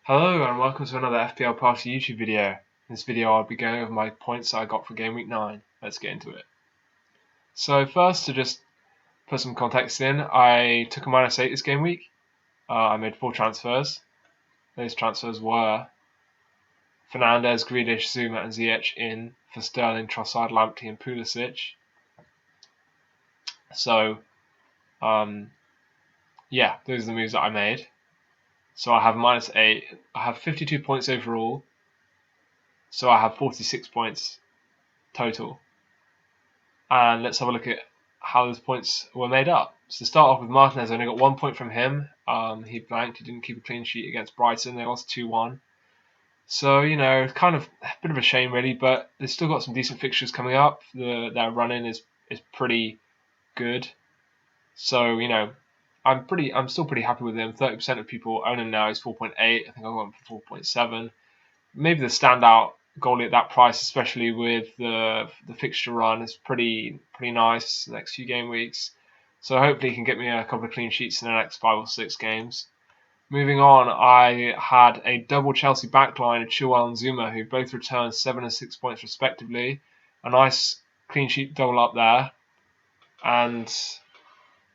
Hello and welcome to another FPL Party YouTube video. In this video I'll be going over my points that I got for GameWeek 9. Let's get into it. So first, to just put some context in, I took a -8 this game week. I made 4 transfers. Those transfers were Fernandes, Grealish, Zuma and Ziyech in for Sterling, Trossard, Lamptey and Pulisic. So yeah, those are the moves that I made. So I have -8. I have 52 points overall. So I have 46 points total. And let's have a look at how those points were made up. So to start off with Martinez, I only got 1 point from him. He blanked, he didn't keep a clean sheet against Brighton. They lost 2-1. So, kind of a bit of a shame really, but they've still got some decent fixtures coming up. Their run-in is pretty good. So, I'm still pretty happy with him. 30% of people own him now. He's 4.8. I think I got him for 4.7. Maybe the standout goalie at that price, especially with the fixture run, is pretty nice the next few game weeks. So hopefully he can get me a couple of clean sheets in the next 5 or 6 games. Moving on, I had a double Chelsea backline of Chilwell and Zuma, who both returned 7 and 6 points respectively. A nice clean sheet double up there. And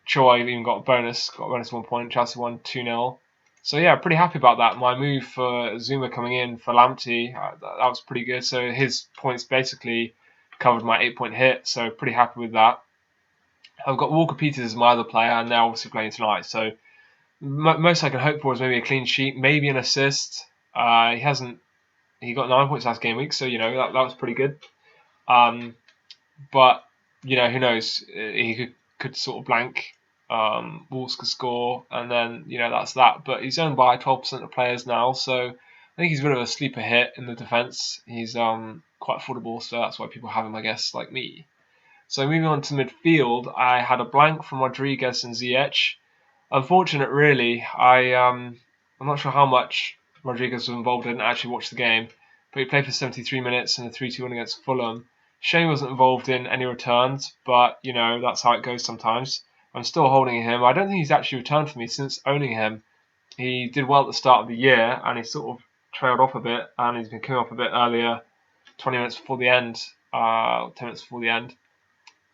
Chilwell even got a bonus 1 point. Chelsea won 2-0. So yeah, pretty happy about that. My move for Zuma coming in for Lamptey, that was pretty good. So his points basically covered my 8-point hit. So pretty happy with that. I've got Walker Peters as my other player, and they're obviously playing tonight. So most I can hope for is maybe a clean sheet, maybe an assist. He hasn't. He got 9 points last game week, so that was pretty good. But who knows? He could sort of blank. Wolves could score, and then that's that. But he's owned by 12% of players now, so I think he's a bit of a sleeper hit in the defence. He's quite affordable, so that's why people have him, I guess, like me. So moving on to midfield, I had a blank from Rodriguez and Ziyech. Unfortunate, really. I'm not sure how much Rodriguez was involved. I didn't actually watch the game, but he played for 73 minutes in a 3-2 against Fulham. Shane wasn't involved in any returns, but that's how it goes sometimes. I'm still holding him. I don't think he's actually returned for me since owning him. He did well at the start of the year, and he sort of trailed off a bit, and he's been coming off a bit earlier, 20 minutes before the end, 10 minutes before the end.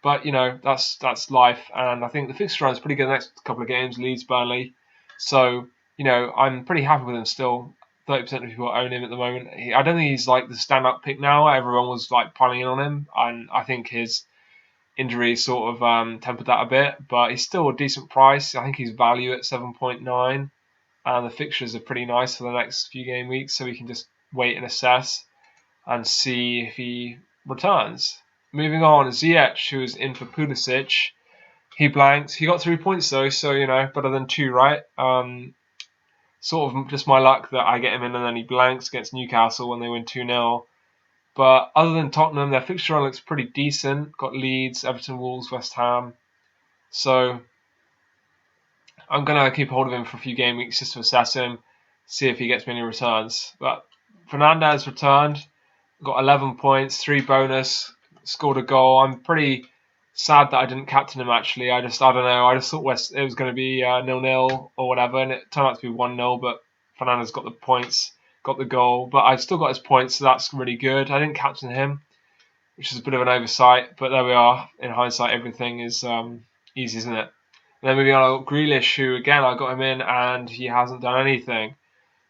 But that's life, and I think the fixture run is pretty good the next couple of games. Leeds, Burnley, so I'm pretty happy with him still. 30% of people own him at the moment. I don't think he's like the stand-up pick now. Everyone was like piling in on him, and I think his injury sort of tempered that a bit. But he's still a decent price. I think he's value at 7.9, and the fixtures are pretty nice for the next few game weeks, so we can just wait and assess and see if he returns. Moving on, Ziyech, who was in for Pulisic, he blanked. He got 3 points though, so better than 2, right? Sort of just my luck that I get him in and then he blanks against Newcastle when they win 2-0. But other than Tottenham, their fixture run looks pretty decent. Got Leeds, Everton, Wolves, West Ham. So I'm going to keep hold of him for a few game weeks just to assess him, see if he gets me any returns. But Fernandes returned, got 11 points, 3 bonus, scored a goal. I'm pretty sad that I didn't captain him actually. I don't know. I just thought it was going to be 0-0 or whatever, and it turned out to be 1-0. But Fernandes got the points, got the goal, but I've still got his points, so that's really good. I didn't captain him, which is a bit of an oversight, but there we are. In hindsight, everything is easy, isn't it? And then moving on, I got Grealish, who again I got him in, and he hasn't done anything.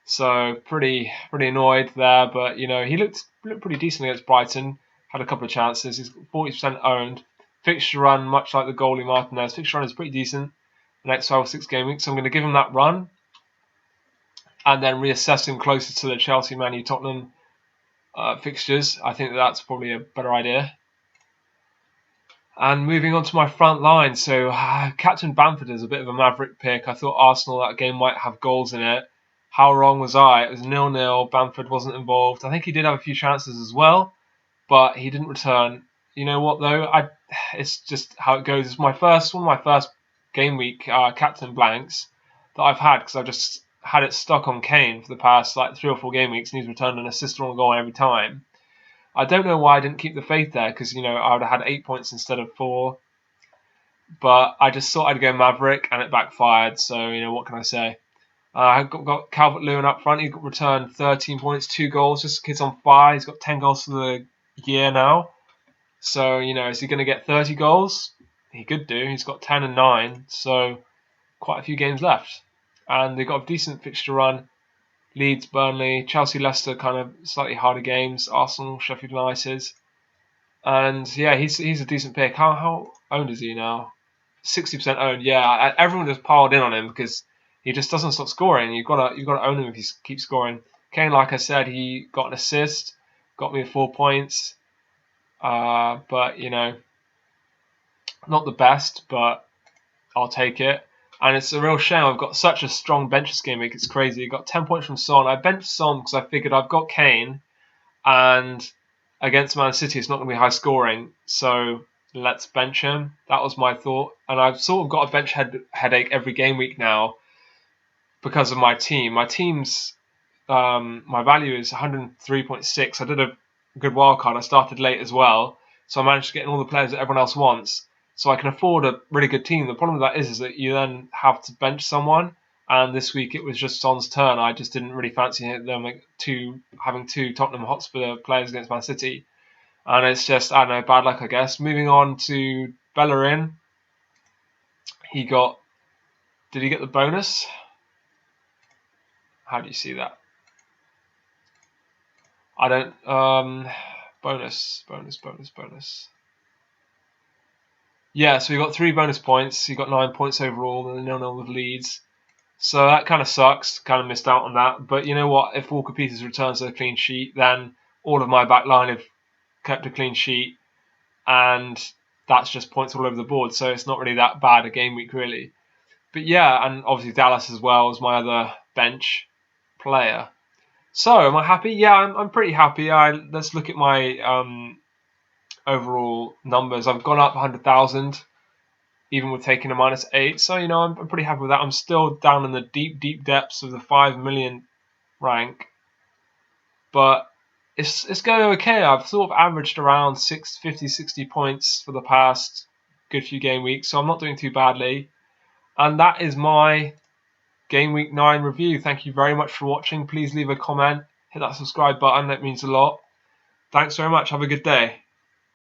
So pretty annoyed there, but he looked pretty decent against Brighton. Had a couple of chances. He's 40% owned. Fixture run, much like the goalie Martinez, fixture run is pretty decent the next 5 or 6 game weeks. So I'm going to give him that run and then reassess him closer to the Chelsea, Man U, Tottenham fixtures. I think that's probably a better idea. And moving on to my front line, so Captain Bamford is a bit of a maverick pick. I thought Arsenal, that game might have goals in it. How wrong was I? It was 0-0. Bamford wasn't involved. I think he did have a few chances as well, but he didn't return. You know what though? It's just how it goes. It's one of my first game week captain blanks that I've had because I've just had it stuck on Kane for the past 3 or 4 game weeks, and he's returned an assist or a goal every time. I don't know why I didn't keep the faith there because I would have had 8 points instead of 4, but I just thought I'd go Maverick and it backfired. So what can I say? Got Calvert-Lewin up front. He got returned 13 points, 2 goals. Just kid's on fire. He's got 10 goals for the year now. So, is he going to get 30 goals? He could do. He's got 10 and 9. So, quite a few games left. And they've got a decent fixture run. Leeds, Burnley, Chelsea, Leicester, kind of slightly harder games. Arsenal, Sheffield United. And yeah, he's a decent pick. How owned is he now? 60% owned. Yeah, everyone just piled in on him because he just doesn't stop scoring. You've got to own him if he keeps scoring. Kane, like I said, he got an assist, got me 4 points. But not the best, but I'll take it. And it's a real shame. I've got such a strong bench this game week. It's crazy. I got 10 points from Son. I benched Son because I figured I've got Kane, and against Man City, it's not going to be high scoring. So let's bench him. That was my thought. And I've sort of got a bench headache every game week now because of my team. My team's my value is 103.6. I did a good wild card. I started late as well, so I managed to get in all the players that everyone else wants. So I can afford a really good team. The problem with that is that you then have to bench someone. And this week it was just Son's turn. I just didn't really fancy them having two Tottenham Hotspur players against Man City. And it's just, I don't know, bad luck, I guess. Moving on to Bellerin. Did he get the bonus? How do you see that? I don't, bonus. Yeah, so he got 3 bonus points. He got 9 points overall, and 0-0 with Leeds. So that kind of sucks. Kind of missed out on that. But you know what? If Walker Peters returns to a clean sheet, then all of my back line have kept a clean sheet, and that's just points all over the board. So it's not really that bad a game week, really. But yeah, and obviously Dallas as well as my other bench player. So am I happy? Yeah, I'm pretty happy. Let's look at my overall numbers. I've gone up 100,000, even with taking a -8. So I'm pretty happy with that. I'm still down in the deep depths of the 5 million rank, but it's going okay. I've sort of averaged around 60 points for the past good few game weeks, so I'm not doing too badly. And that is my Game Week 9 review. Thank you very much for watching. Please leave a comment, hit that subscribe button, that means a lot. Thanks very much. Have a good day.